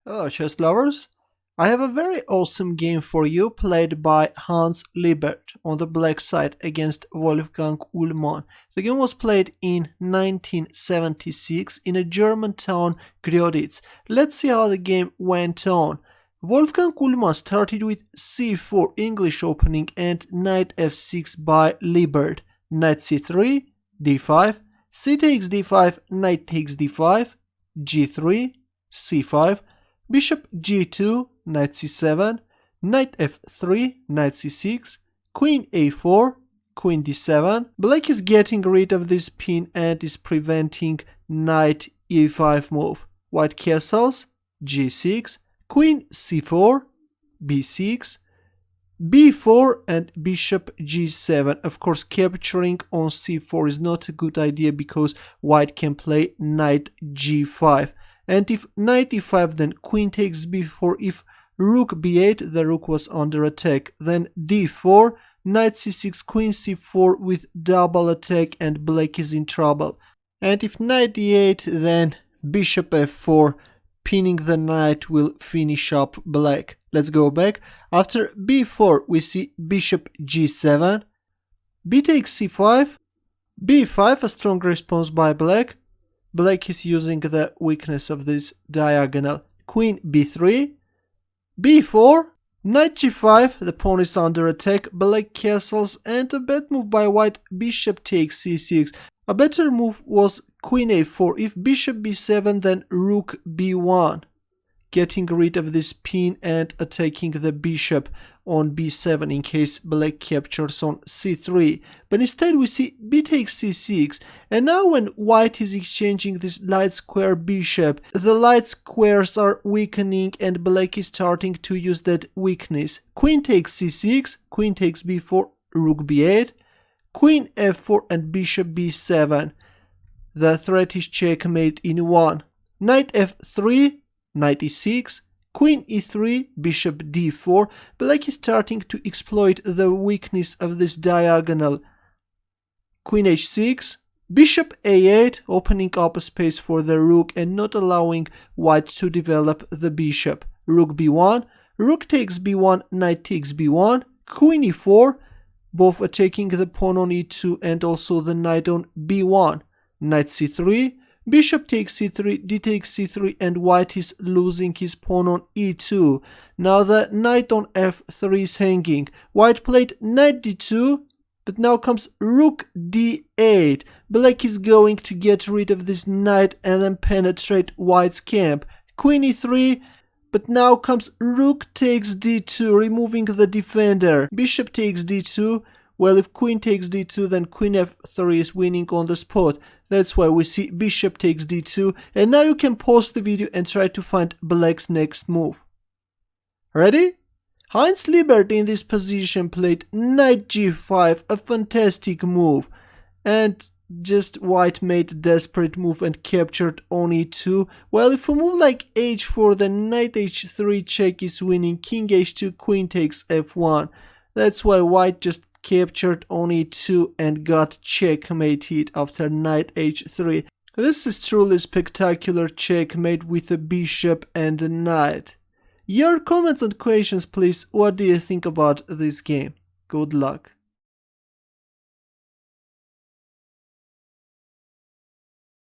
Hello chess lovers, I have a very awesome game for you played by Hans Liebert on the black side against Wolfgang Uhlmann. The game was played in 1976 in a German town Groeditz. Let's see how the game went on. Wolfgang Uhlmann started with c4 English opening and knight f6 by Liebert. Knight c3, d5, c takes d5, knight takes d5, g3, c5, bishop g2, knight c7, knight f3, knight c6, queen a4, queen d7. Black is getting rid of this pin and is preventing knight e5 move. White castles, g6, queen c4, b6, b4 and bishop g7. Of course, capturing on c4 is not a good idea because white can play knight g5. And if knight e5, then queen takes b4. If rook b8, the rook was under attack. Then d4, knight c6, queen c4 with double attack and black is in trouble. And if knight d8, then bishop f4, pinning the knight will finish up black. Let's go back. After b4, we see bishop g7, b takes c5, b5, a strong response by black. Black is using the weakness of this diagonal. Queen b3, b4, knight g5, the pawn is under attack, black castles, and a bad move by white, bishop takes c6. A better move was queen a4. If bishop b7, then rook b1, getting rid of this pin and attacking the bishop on b7 in case black captures on c3. But instead we see b takes c6, and now when white is exchanging this light square bishop, the light squares are weakening and black is starting to use that weakness. Queen takes c6, queen takes b4, rook b8, queen f4 and bishop b7. The threat is checkmate in one. Knight f3, knight e6, queen e3, bishop d4. Black is starting to exploit the weakness of this diagonal. Queen h6, bishop a8, opening up a space for the rook and not allowing white to develop the bishop. Rook b1, rook takes b1, knight takes b1, queen e4, both attacking the pawn on e2 and also the knight on b1. Knight c3, bishop takes c3, d takes c3, and white is losing his pawn on e2. Now the knight on f3 is hanging. White played knight d2, but now comes rook d8. Black is going to get rid of this knight and then penetrate white's camp. Queen e3, but now comes rook takes d2, removing the defender. Bishop takes d2. Well, if queen takes d2, then queen f3 is winning on the spot. That's why we see bishop takes d2. And now you can pause the video and try to find black's next move. Ready? Heinz Liebert in this position played knight g5, a fantastic move. And just white made a desperate move and captured on e2. Well, if a move like h4, then knight h3 check is winning. King h2, queen takes f1. That's why white just captured on e2 and got checkmated after knight h3. This is truly spectacular checkmate with a bishop and a knight. Your comments and questions please. What do you think about this game? Good luck.